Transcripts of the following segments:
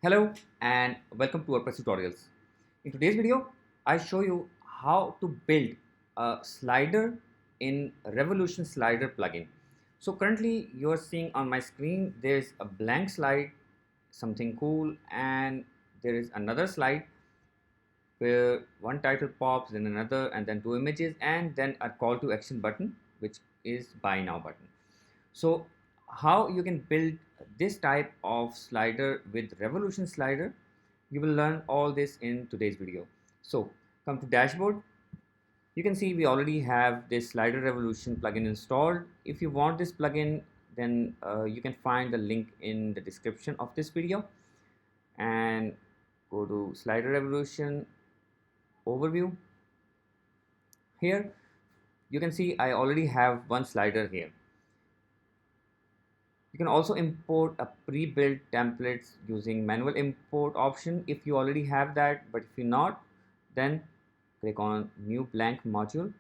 Hello and welcome to WordPress tutorials. In today's video, I show you how to build a slider in Revolution Slider plugin. So currently you are seeing on my screen there's a blank slide, something cool, and there is another slide where one title pops, then another, and then two images, and then a call to action button, which is buy now button. So how you can build this type of slider with Revolution Slider, you will learn all this in today's video. So come to dashboard. You can see we already have this Slider Revolution plugin installed. If you want this plugin, then you can find the link in the description of this video and go to Slider Revolution overview. Here you can see I already have one slider here. You can also import a pre-built templates using manual import option if you already have that, but if you not, then click on new blank module,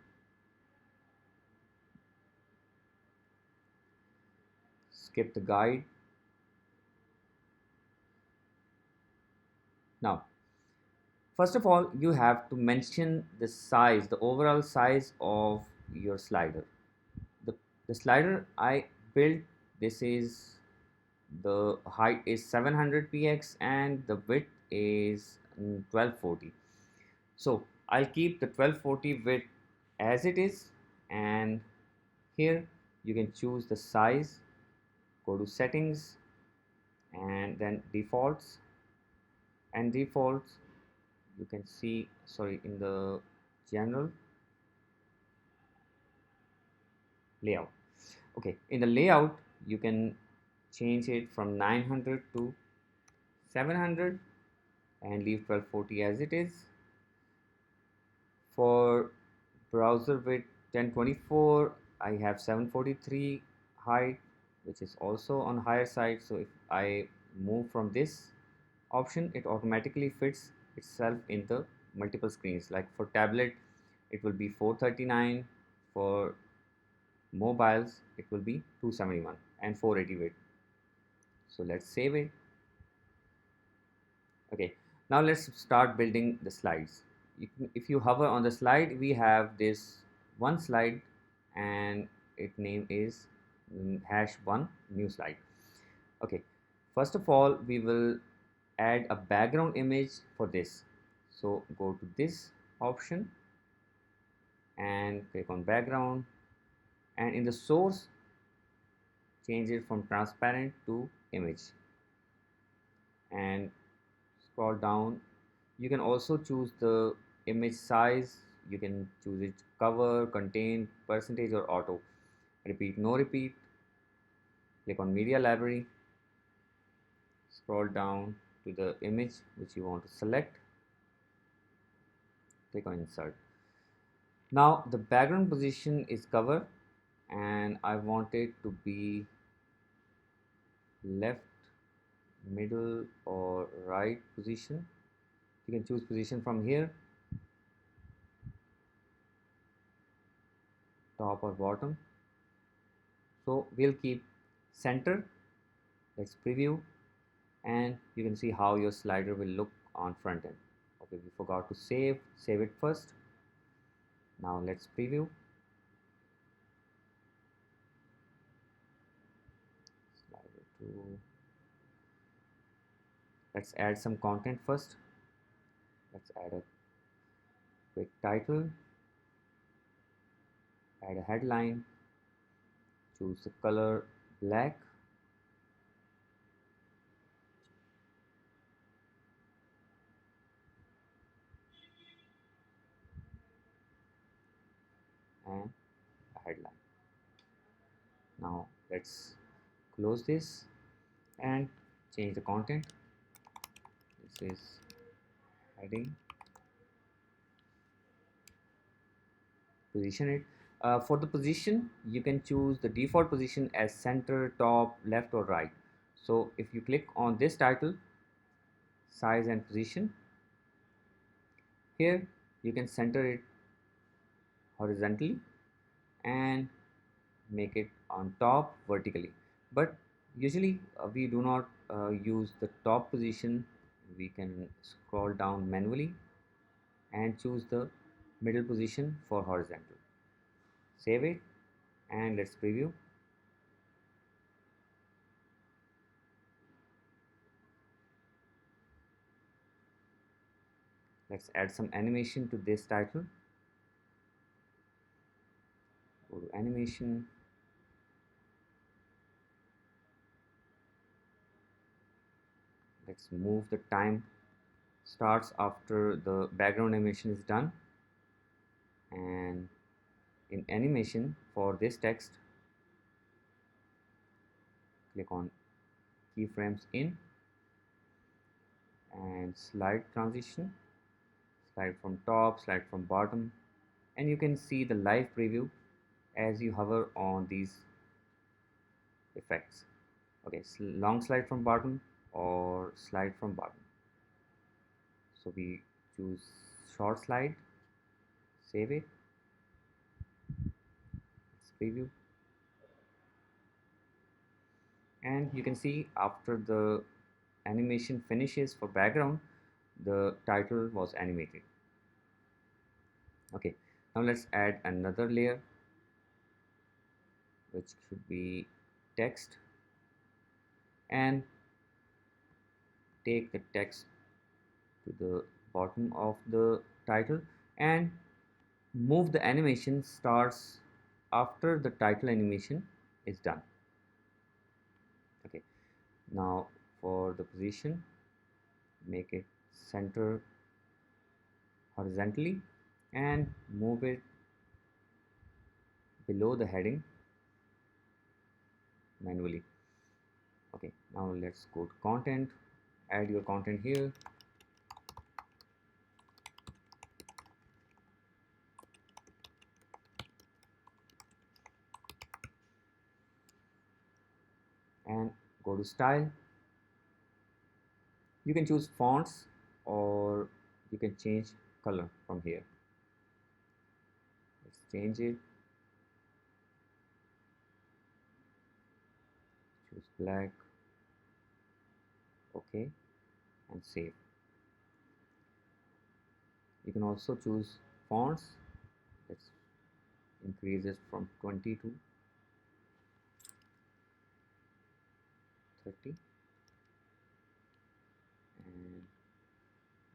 skip the guide. Now first of all, you have to mention the size, the overall size of your slider. The slider I built, this is, the height is 700 px and the width is 1240. So I'll keep the 1240 width as it is, and here you can choose the size, go to settings and then defaults, and defaults you can see, sorry, in the general layout. Okay, in the layout you can change it from 900 to 700 and leave 1240 as it is. For browser width 1024, I have 743 height, which is also on higher side. So if I move from this option, it automatically fits itself in the multiple screens. Like for tablet it will be 439, for mobiles it will be 271 and 480 width. So let's save it. Okay, now let's start building the slides. If you hover on the slide, we have this one slide and its name is #1 new slide. Okay, first of all we will add a background image for this. So go to this option and click on background, and in the source change it from transparent to image and scroll down. You can also choose the image size. You can choose it cover, contain, percentage, or auto. Repeat, no repeat. Click on media library, scroll down to the image which you want to select, click on insert. Now the background position is cover and I want it to be left, middle, or right position. You can choose position from here, top or bottom. So we'll keep center. Let's preview, and you can see how your slider will look on front end. Okay, we forgot to save it first. Now let's preview. Slider 2. Let's add some content first. Let's add a quick title, add a headline, choose the color black, and a headline. Now let's close this and change the content. This is heading, position it. For the position, you can choose the default position as center, top, left, or right. So if you click on this title, size and position, here you can center it horizontally and make it on top vertically. But usually we do not use the top position, we can scroll down manually and choose the middle position for horizontal. Save it and let's preview. Let's add some animation to this title. Go to animation. Let's move the time starts after the background animation is done, and in animation for this text, click on keyframes in and slide transition, slide from top, slide from bottom, and you can see the live preview as you hover on these effects. Okay, long slide from bottom or slide from bottom. So we choose short slide, save it, let's preview, and you can see after the animation finishes for background, the title was animated. Okay, now let's add another layer which should be text, and take the text to the bottom of the title and move the animation starts after the title animation is done. Okay, now for the position, make it center horizontally and move it below the heading manually. Okay, now let's go to content, add your content here. And go to style. You can choose fonts or you can change color from here. Let's change it, choose black. Okay, and save. You can also choose fonts. Let's increase it from 20 to 30, and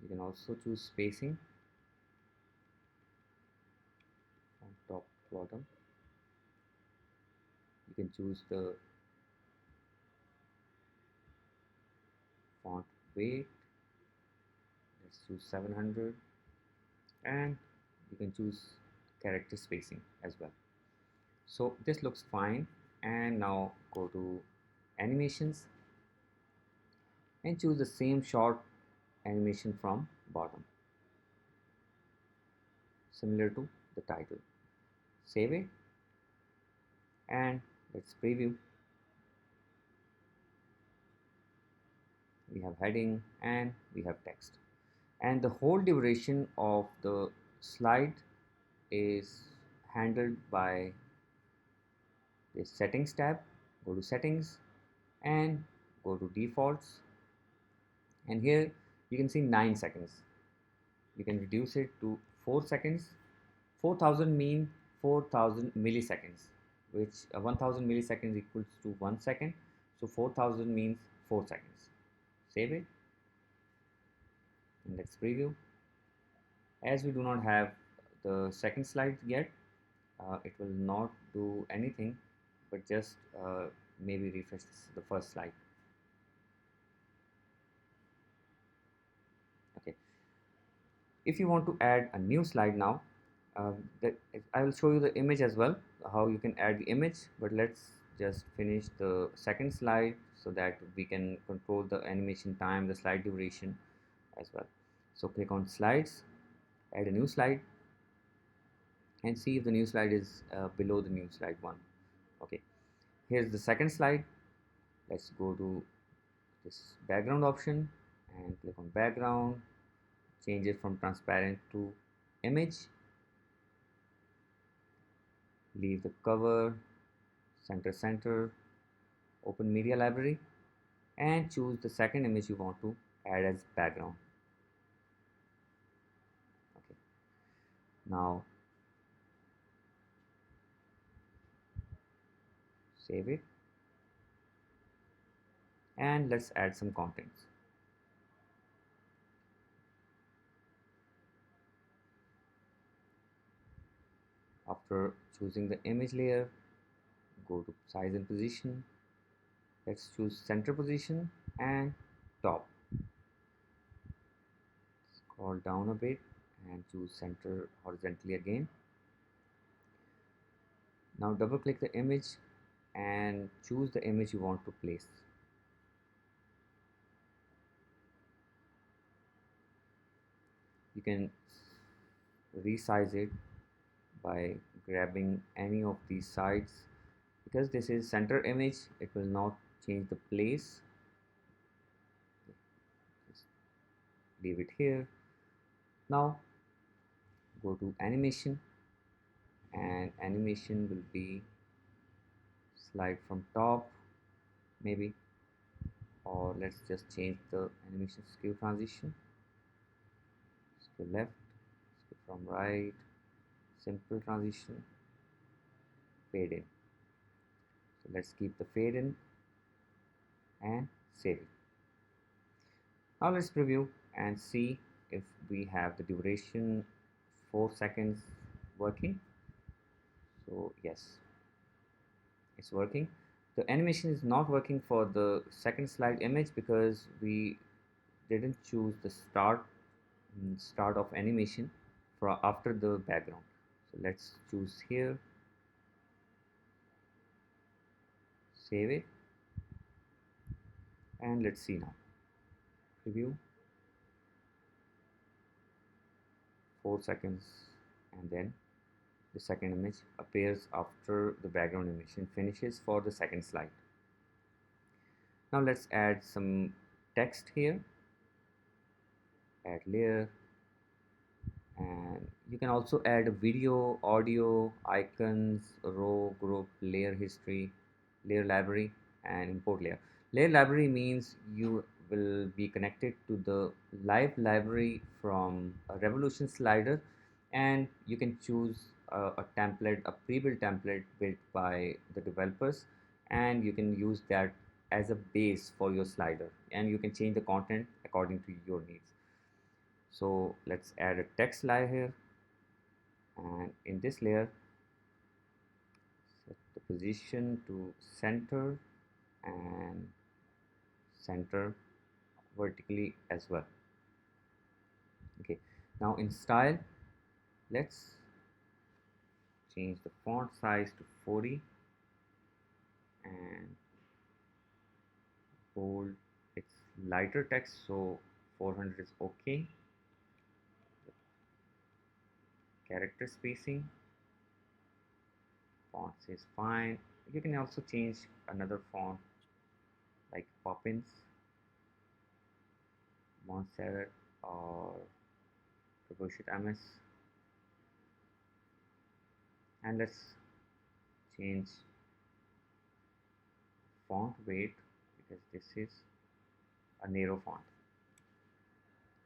you can also choose spacing from top to bottom. You can choose the font weight. Let's choose 700, and you can choose character spacing as well. So this looks fine, and now go to animations and choose the same short animation from bottom, similar to the title. Save it and let's preview. We have heading and we have text, and the whole duration of the slide is handled by the settings tab. Go to settings and go to defaults, and here you can see 9 seconds. You can reduce it to 4 seconds. 4000 mean 4000 milliseconds, which 1000 milliseconds equals to 1 second, so 4000 means 4 seconds. Save it and let's preview. As we do not have the second slide yet, it will not do anything, but just maybe refresh the first slide. Okay, if you want to add a new slide now, I will show you the image as well, how you can add the image, but let's just finish the second slide so that we can control the animation time, the slide duration as well. So click on slides, add a new slide, and see if the new slide is below the new slide one. Okay, here's the second slide. Let's go to this background option and click on background, change it from transparent to image, leave the cover, center, open media library, and choose the second image you want to add as background. Okay, now save it and let's add some contents. After choosing the image layer, go to size and position. Let's choose center position and top. Scroll down a bit and choose center horizontally again. Now double click the image and choose the image you want to place. You can resize it by grabbing any of these sides. Because this is center image, it will not change the place. Just leave it here. Now go to animation, and animation will be slide from top maybe, or let's just change the animation skew transition. Skew left, skew from right, simple transition, fade in. So let's keep the fade in and save it. Now let's preview and see if we have the duration 4 seconds working. So yes, it's working. The animation is not working for the second slide image because we didn't choose the start of animation for after the background. So let's choose here, save it, and let's see now. Preview, 4 seconds, and then the second image appears after the background animation finishes for the second slide. Now let's add some text here, add layer, and you can also add video, audio, icons, row, group, layer history, layer library, and import layer. Layer library means you will be connected to the live library from a Revolution slider, and you can choose a template, a pre-built template built by the developers, and you can use that as a base for your slider, and you can change the content according to your needs. So let's add a text layer here, and in this layer set the position to center and center vertically as well. Okay, now in style, let's change the font size to 40 and bold. It's lighter text, so 400 is okay. Character spacing, fonts is fine. You can also change another font like Poppins, Montserrat, or Proportion MS, and let's change font weight because this is a narrow font.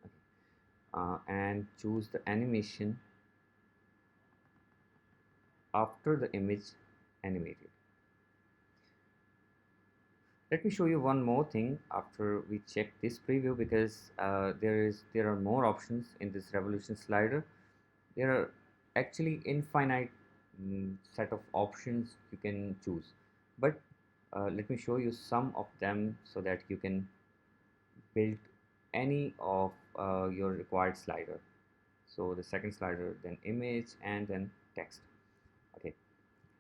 Okay. And choose the animation after the image animated. Let me show you one more thing after we check this preview, because there are more options in this Revolution slider. There are actually infinite set of options you can choose, but let me show you some of them so that you can build any of your required slider. So the second slider, then image, and then text. Okay,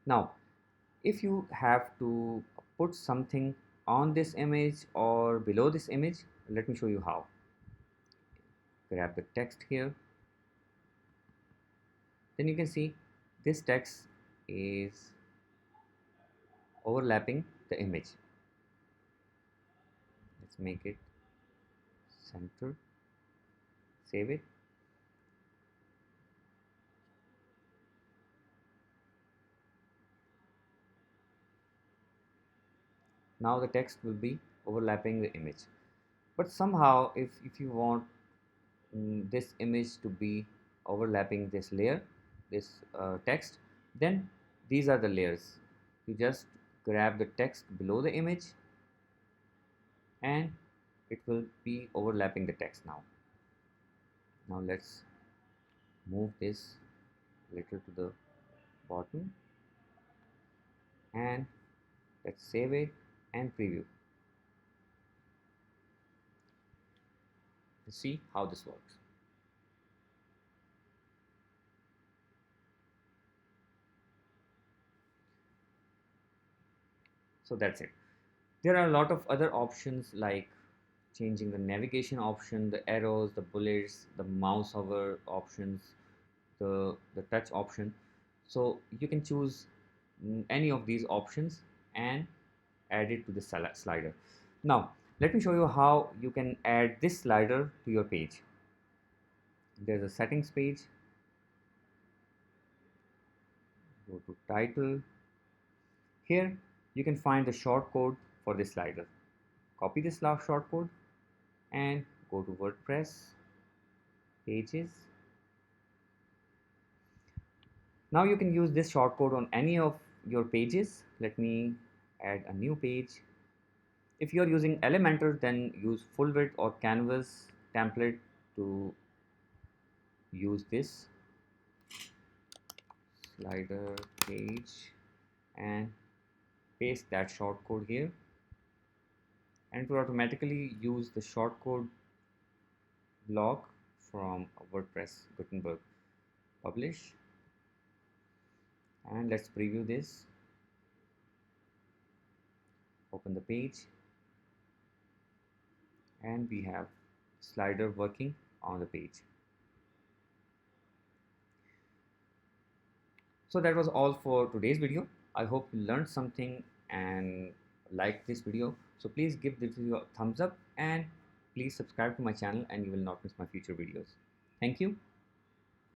now if you have to put something on this image or below this image, let me show you how. Grab the text here, then you can see this text is overlapping the image. Let's make it center, save it. Now the text will be overlapping the image. But somehow if you want this image to be overlapping this layer, this text, then these are the layers. You just grab the text below the image and it will be overlapping the text now. Now let's move this little to the bottom and let's save it and preview. Let's see how this works. So that's it. There are a lot of other options like changing the navigation option, the arrows, the bullets, the mouse hover options, the touch option. So you can choose any of these options and add it to the slider. Now let me show you how you can add this slider to your page. There's a settings page. Go to title. Here you can find the shortcode for this slider. Copy this shortcode and go to WordPress pages. Now you can use this shortcode on any of your pages. Let me add a new page. If you are using Elementor, then use full width or canvas template to use this slider page and paste that shortcode here, and it will automatically use the shortcode block from WordPress Gutenberg. Publish, and let's preview this. Open the page and we have slider working on the page. So that was all for today's video. I hope you learned something and liked this video. So please give this video a thumbs up and please subscribe to my channel and you will not miss my future videos. Thank you.